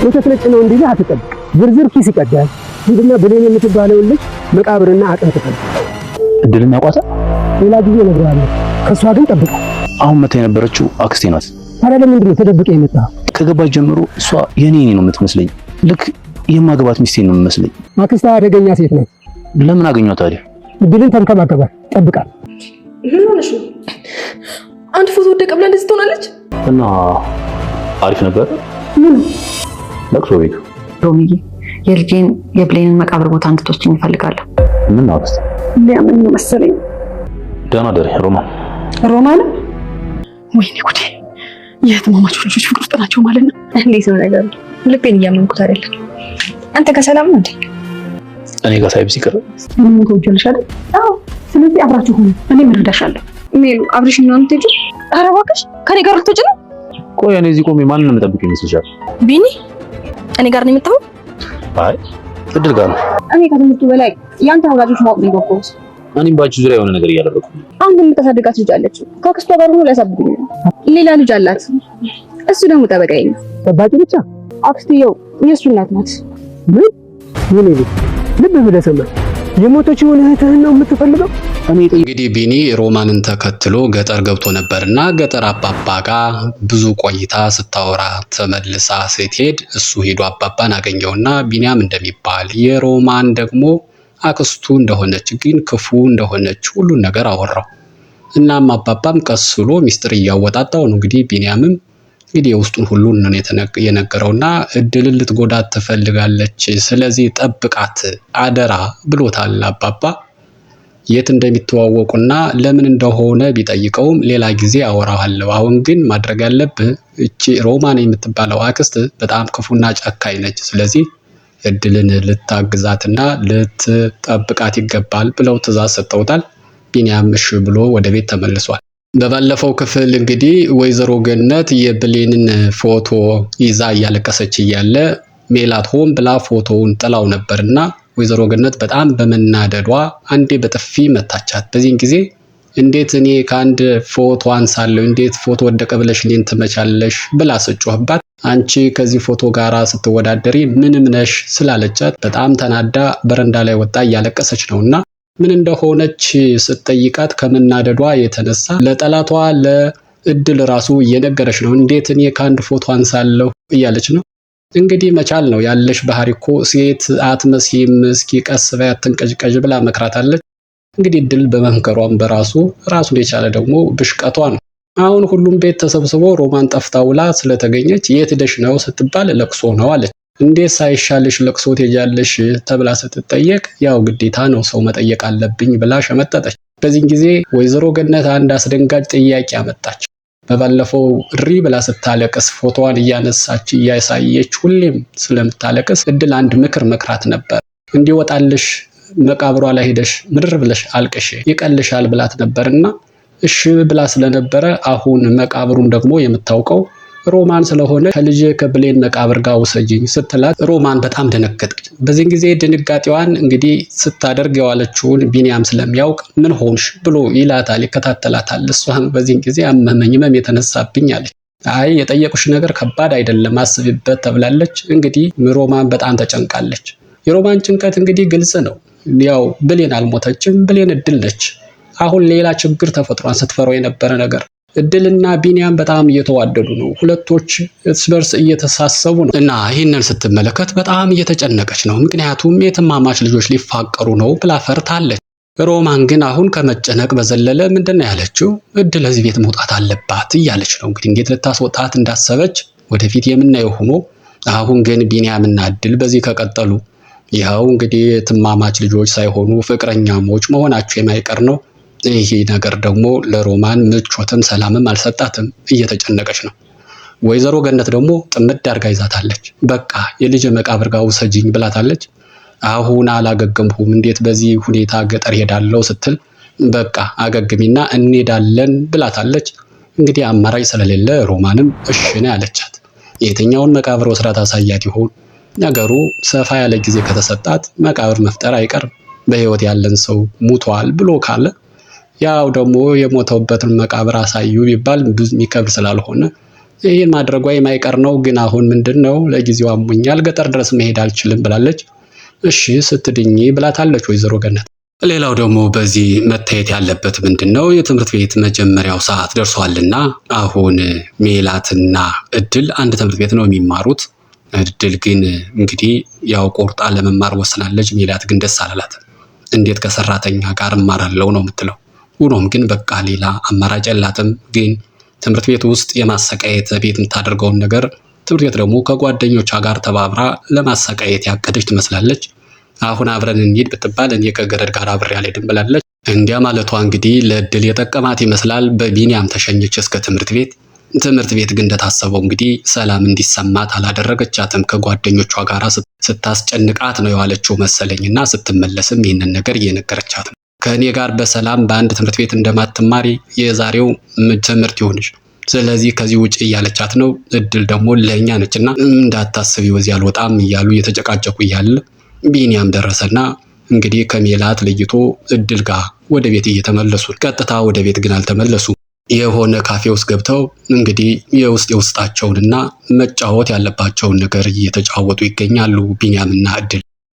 ወተት ነጭ ነው እንዲህ አትጠብቅ። ዝርዝር ኪስ ይቀዳል። እንድና ብሌን የምትባለው ልጅ መቃብርና አጥንት ተፈልጎ እድልና ቋታ ሌላ ጊዜ እነግርሃለሁ። ከሷ ግን ጠብቅ። አሁን መታ የነበረችው አክስቴ ናት። ታዲያ ለምንድን ነው ተደብቀህ የመጣኸው? ከገባች ጀምሮ እሷ የኔ ነው የምትመስለኝ። ልክ የማገባት ሚስቴ ነው የምመስለኝ። አክስትህ አደገኛ ሴት ናት። ለምን አገኘኋት ታዲያ? እድልን ተንከባከባት፣ ጠብቃት። ምን ሆነሽ ነው? አንድ ፎቶ ወደቀ ብላ እንደዚህ ትሆናለች? እና አሪፍ ነበር። ምን ለቅሶ ቤቱ ሮሚዬ የልጄን የብሌንን መቃብር ቦታ እንድትወስጂኝ እፈልጋለሁ። ምን ነው አክስቴ? ሊያምን ነው መሰለኝ። ደህና ደሪ ሮማን። ሮማን ወይኔ ጉዴ! የእህትማማቾች ልጆች ፍቅር ውስጥ ናቸው ማለት ነው። እንዴት ነው ነገሩ? ልቤን እያመንኩት አይደለም። አንተ ከሰላም ነው እንዴ? እኔ ጋር ሳይብ ሲቀር ምን ተወጀልሽ አይደል? አዎ። ስለዚህ አብራችሁ ሆኑ። እኔ ምን እረዳሻለሁ? ሜሉ አብረሽ ነው የምትሄጂው? ኧረ እባክሽ ከኔ ጋር ልትወጪ ነው? ቆይ እኔ እዚህ ቆሜ ማንን የምጠብቅ ይመስልሻል? ቢኒ እኔ ጋር ነው የምታው? አይ እድል ጋር ነው። እኔ ከትምህርቱ በላይ ያንተ ወላጆች ማወቅ ነው የጓጓሁት። እኔም ባንቺ ዙሪያ የሆነ ነገር እያደረኩ ነው። አንተ የምታሳድጋት ልጅ አለች። ከአክስቷ ጋር ሆኖ ሊያሳብዱኝ ነው። ሌላ ልጅ አላት። እሱ ደግሞ ጠበቃዬ ነው። ጠባቂ ብቻ? አክስትየው የእሱ እናት ናት። ምን ምን ይል ልብ ብለህ ሰማ። የሞተችውን እህትህን ነው የምትፈልገው? እንግዲህ ቢኒ ሮማንን ተከትሎ ገጠር ገብቶ ነበርና ገጠር አባባ ጋር ብዙ ቆይታ ስታወራ ተመልሳ ስትሄድ እሱ ሄዶ አባባን አገኘውና ቢኒያም እንደሚባል የሮማን ደግሞ አክስቱ እንደሆነች ግን ክፉ እንደሆነች ሁሉን ነገር አወራው። እናም አባባም ቀስሎ ሚስጥር እያወጣጣው ነው። እንግዲህ ቢኒያምም እንግዲህ የውስጡን ሁሉን ነው የነገረውና እድልን ልትጎዳት ትፈልጋለች፣ ስለዚህ ጠብቃት አደራ ብሎታል አባባ። የት እንደሚተዋወቁና ለምን እንደሆነ ቢጠይቀውም ሌላ ጊዜ አወራዋለሁ፣ አሁን ግን ማድረግ ያለብህ እቺ ሮማን የምትባለው አክስት በጣም ክፉና ጨካኝ ነች፣ ስለዚህ እድልን ልታግዛትና ልትጠብቃት ይገባል ብለው ትዕዛዝ ሰጥተውታል። ቢኒያም እሺ ብሎ ወደ ቤት ተመልሷል። በባለፈው ክፍል እንግዲህ ወይዘሮ ገነት የብሌንን ፎቶ ይዛ እያለቀሰች እያለ ሜላት ሆን ብላ ፎቶውን ጥላው ነበርና ወይዘሮ ገነት በጣም በመናደዷ አንዴ በጥፊ መታቻት። በዚህን ጊዜ እንዴት እኔ ከአንድ ፎቶ አንሳለሁ፣ እንዴት ፎቶ ወደቀ ብለሽ እኔን ትመቻለሽ ብላ ስጮህባት አንቺ ከዚህ ፎቶ ጋራ ስትወዳደሪ ምንም ነሽ ስላለቻት በጣም ተናዳ በረንዳ ላይ ወጣ እያለቀሰች ነውና ምን እንደሆነች ስትጠይቃት ከመናደዷ የተነሳ ለጠላቷ ለእድል ራሱ እየነገረች ነው። እንዴት እኔ ከአንድ ፎቶ አንሳለሁ እያለች ነው። እንግዲህ መቻል ነው ያለሽ ባህሪ እኮ ሴት አትመስይም፣ እስኪ ቀስ በይ አትንቀዥቀዥ ብላ መክራታለች። እንግዲህ እድል በመምከሯም በራሱ ራሱን የቻለ ደግሞ ብሽቀቷ ነው። አሁን ሁሉም ቤት ተሰብስቦ ሮማን ጠፍታ ውላ ስለተገኘች የት ሄደሽ ነው ስትባል ለቅሶ ነው አለች። እንዴት ሳይሻልሽ ለቅሶ ትሄጃለሽ ተብላ ስትጠየቅ ያው ግዴታ ነው ሰው መጠየቅ አለብኝ ብላ ሸመጠጠች። በዚህን ጊዜ ወይዘሮ ገነት አንድ አስደንጋጭ ጥያቄ አመጣች። በባለፈው እሪ ብላ ስታለቅስ ፎቶዋን እያነሳች እያሳየች ሁሌም ስለምታለቅስ እድል አንድ ምክር መክራት ነበር። እንዲወጣልሽ መቃብሯ ላይ ሄደሽ ምድር ብለሽ አልቅሽ ይቀልሻል ብላት ነበርና እሺ ብላ ስለነበረ አሁን መቃብሩን ደግሞ የምታውቀው ሮማን ስለሆነ ከልጄ ከብሌን መቃብር ጋር ውሰጂኝ ስትላት ሮማን በጣም ደነገጠች። በዚህን ጊዜ ድንጋጤዋን እንግዲህ ስታደርግ የዋለችውን ቢኒያም ስለሚያውቅ ምን ሆንሽ ብሎ ይላታል፣ ይከታተላታል። እሷም በዚህን ጊዜ አመመኝ፣ ህመም የተነሳብኝ አለች። አይ የጠየቁሽ ነገር ከባድ አይደለም አስቢበት ተብላለች። እንግዲህ ሮማን በጣም ተጨንቃለች። የሮማን ጭንቀት እንግዲህ ግልጽ ነው። ያው ብሌን አልሞተችም፣ ብሌን እድል ነች። አሁን ሌላ ችግር ተፈጥሯን ስትፈራው የነበረ ነገር እድልና ቢኒያም በጣም እየተዋደዱ ነው። ሁለቶች እርስ በርስ እየተሳሰቡ ነው እና ይህንን ስትመለከት በጣም እየተጨነቀች ነው። ምክንያቱም የትማማች ልጆች ሊፋቀሩ ነው ብላ ፈርታለች። ሮማን ግን አሁን ከመጨነቅ በዘለለ ምንድን ነው ያለችው? እድል ለዚህ ቤት መውጣት አለባት እያለች ነው። እንግዲህ እንዴት ልታስወጣት እንዳሰበች ወደፊት የምናየው ሆኖ አሁን ግን ቢኒያምና እድል በዚህ ከቀጠሉ ያው እንግዲህ የትማማች ልጆች ሳይሆኑ ፍቅረኛሞች መሆናቸው የማይቀር ነው። ይሄ ነገር ደግሞ ለሮማን ምቾትም ሰላምም አልሰጣትም፣ እየተጨነቀች ነው። ወይዘሮ ገነት ደግሞ ጥምድ አድርጋ ይዛታለች። በቃ የልጅ መቃብር ጋር ውሰጂኝ ብላታለች። አሁን አላገገምሁም፣ እንዴት በዚህ ሁኔታ ገጠር ሄዳለሁ ስትል በቃ አገግሚና እንሄዳለን ብላታለች። እንግዲህ አማራጭ ስለሌለ ሮማንም እሺ ነው ያለቻት። የትኛውን መቃብር ወስዳ ታሳያት ይሆን? ነገሩ ሰፋ ያለ ጊዜ ከተሰጣት መቃብር መፍጠር አይቀርም። በህይወት ያለን ሰው ሙቷል ብሎ ካለ ያው ደግሞ የሞተውበትን መቃብር አሳዩ ቢባል ብዙ የሚከብድ ስላልሆነ ይህን ማድረጓ የማይቀር ነው። ግን አሁን ምንድነው ለጊዜው አሞኛል፣ ገጠር ድረስ መሄድ አልችልም ብላለች። እሺ ስትድኚ ብላታለች ወይዘሮ ገነት። ሌላው ደግሞ በዚህ መታየት ያለበት ምንድነው የትምህርት ቤት መጀመሪያው ሰዓት ደርሷልና አሁን ሜላትና እድል አንድ ትምህርት ቤት ነው የሚማሩት። እድል ግን እንግዲህ ያው ቆርጣ ለመማር ወስናለች። ሜላት ግን ደስ አላላት። እንዴት ከሰራተኛ ጋር እማራለሁ ነው የምትለው። ሆኖም ግን በቃ ሌላ አማራጭ የላትም። ግን ትምህርት ቤት ውስጥ የማሰቃየት ቤት የምታደርገውን ነገር ትምህርት ቤት ደግሞ ከጓደኞቿ ጋር ተባብራ ለማሰቃየት ያቀደች ትመስላለች። አሁን አብረን እንሂድ ብትባል እኔ ከገረድ ጋር አብሬ አልሄድም ብላለች። እንዲያ ማለቷ እንግዲህ ለእድል የጠቀማት ይመስላል። በቢኒያም ተሸኘች እስከ ትምህርት ቤት። ትምህርት ቤት ግን እንደታሰበው እንግዲህ ሰላም እንዲሰማት አላደረገቻትም። ከጓደኞቿ ጋር ስታስጨንቃት ነው የዋለችው መሰለኝና ስትመለስም ይህንን ነገር እየነገረቻት ነው። ከእኔ ጋር በሰላም በአንድ ትምህርት ቤት እንደማትማሪ የዛሬው ትምህርት ይሆንሽ፣ ስለዚህ ከዚህ ውጭ እያለቻት ነው። እድል ደግሞ ለእኛ ነችና እንዳታስቢ ወዚህ አልወጣም እያሉ እየተጨቃጨቁ እያለ ቢኒያም ደረሰና እንግዲህ ከሜላት ለይቶ እድል ጋር ወደ ቤት እየተመለሱ፣ ቀጥታ ወደ ቤት ግን አልተመለሱ። የሆነ ካፌ ውስጥ ገብተው እንግዲህ የውስጣቸውንና መጫወት ያለባቸውን ነገር እየተጫወቱ ይገኛሉ።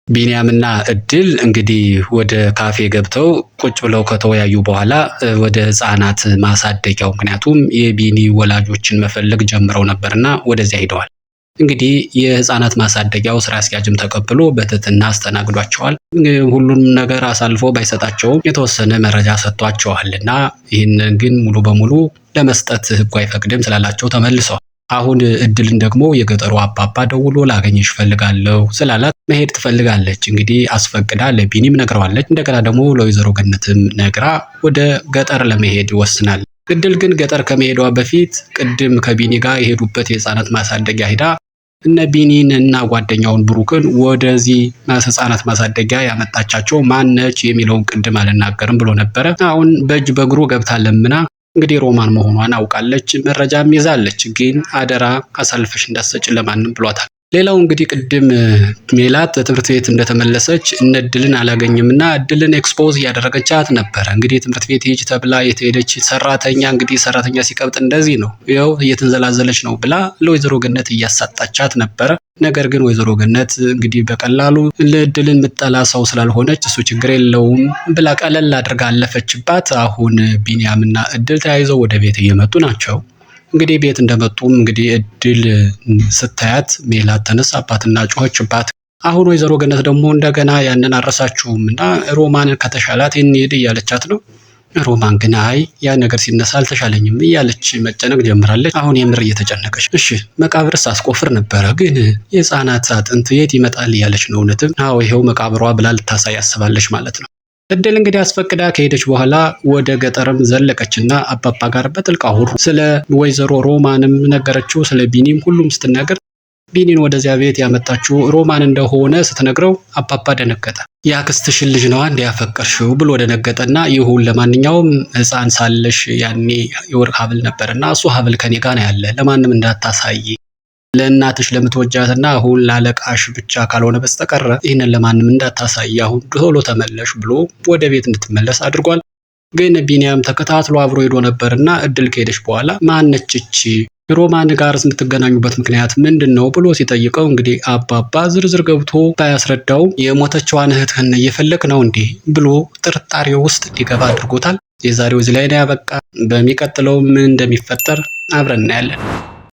ቢኒያምና እድል እንግዲህ ወደ ካፌ ገብተው ቁጭ ብለው ከተወያዩ በኋላ ወደ ህፃናት ማሳደጊያው፣ ምክንያቱም የቢኒ ወላጆችን መፈለግ ጀምረው ነበርና ወደዚያ ሄደዋል። እንግዲህ የህፃናት ማሳደጊያው ስራ አስኪያጅም ተቀብሎ በትህትና አስተናግዷቸዋል። ሁሉንም ነገር አሳልፎ ባይሰጣቸውም የተወሰነ መረጃ ሰጥቷቸዋልና ይህንን ግን ሙሉ በሙሉ ለመስጠት ህጉ አይፈቅድም ስላላቸው ተመልሰዋል። አሁን እድልን ደግሞ የገጠሩ አባባ ደውሎ ላገኝሽ ፈልጋለሁ ስላላት መሄድ ትፈልጋለች። እንግዲህ አስፈቅዳ ለቢኒም ነግረዋለች። እንደገና ደግሞ ለወይዘሮ ገነትም ነግራ ወደ ገጠር ለመሄድ ወስናል። እድል ግን ገጠር ከመሄዷ በፊት ቅድም ከቢኒ ጋር የሄዱበት የህፃናት ማሳደጊያ ሄዳ እነ ቢኒን እና ጓደኛውን ብሩክን ወደዚህ ህፃናት ማሳደጊያ ያመጣቻቸው ማነች የሚለውን ቅድም አልናገርም ብሎ ነበረ። አሁን በእጅ በእግሩ ገብታ ለምና እንግዲህ ሮማን መሆኗን አውቃለች። መረጃም ይዛለች። ግን አደራ አሳልፈሽ እንዳትሰጪ ለማንም ብሏታል። ሌላው እንግዲህ ቅድም ሜላት ትምህርት ቤት እንደተመለሰች እነ እድልን አላገኝምና እድልን ኤክስፖዝ እያደረገቻት ነበረ። እንግዲህ ትምህርት ቤት ሂጅ ተብላ የተሄደች ሰራተኛ እንግዲህ ሰራተኛ ሲቀብጥ እንደዚህ ነው፣ ያው እየተንዘላዘለች ነው ብላ ለወይዘሮ ገነት እያሳጣቻት ነበረ። ነገር ግን ወይዘሮ ገነት እንግዲህ በቀላሉ ለእድልን ምጠላ ሰው ስላልሆነች እሱ ችግር የለውም ብላ ቀለል አድርጋ አለፈችባት። አሁን ቢኒያምና እድል ተያይዘው ወደ ቤት እየመጡ ናቸው። እንግዲህ ቤት እንደመጡም እንግዲህ እድል ስታያት ሜላት ተነሳባትና ጮኸችባት። አሁን ወይዘሮ ገነት ደግሞ እንደገና ያንን አረሳችሁም እና ሮማንን ከተሻላት እንሂድ እያለቻት ነው። ሮማን ግን አይ ያ ነገር ሲነሳ አልተሻለኝም እያለች መጨነቅ ጀምራለች። አሁን የምር እየተጨነቀች እሺ መቃብርስ አስቆፍር ነበረ ግን የህፃናት አጥንት የት ይመጣል እያለች ነው። እውነትም አዎ ይሄው መቃብሯ ብላ ልታሳይ ያስባለች ማለት ነው። እድል እንግዲህ አስፈቅዳ ከሄደች በኋላ ወደ ገጠርም ዘለቀችና አባባ ጋር በጥልቅ አወሩ። ስለ ወይዘሮ ሮማንም ነገረችው፣ ስለ ቢኒም ሁሉም ስትናገር ቢኒን ወደዚያ ቤት ያመጣችው ሮማን እንደሆነ ስትነግረው አባባ ደነገጠ። የአክስትሽን ልጅ ነዋ እንዲያፈቀርሽው ብሎ ደነገጠና ይሁን ለማንኛውም ህፃን ሳለሽ ያኔ የወርቅ ሀብል ነበርና እሱ ሀብል ከኔ ጋር ነው ያለ፣ ለማንም እንዳታሳይ፣ ለእናትሽ ለምትወጃትና አሁን ላለቃሽ ብቻ ካልሆነ በስተቀር ይህንን ለማንም እንዳታሳይ፣ አሁን ቶሎ ተመለሽ ብሎ ወደ ቤት እንድትመለስ አድርጓል። ግን ቢኒያም ተከታትሎ አብሮ ሄዶ ነበርና እድል ከሄደች በኋላ ማነች እቺ ሮማን ጋር የምትገናኙበት ምክንያት ምንድነው ብሎ ሲጠይቀው እንግዲህ አባባ ዝርዝር ገብቶ ባያስረዳው የሞተችዋን እህትህን እየፈለክ ነው እንዴ ብሎ ጥርጣሬ ውስጥ እንዲገባ አድርጎታል። የዛሬው እዚህ ላይ ነው ያበቃ። በሚቀጥለው ምን እንደሚፈጠር አብረን እናያለን።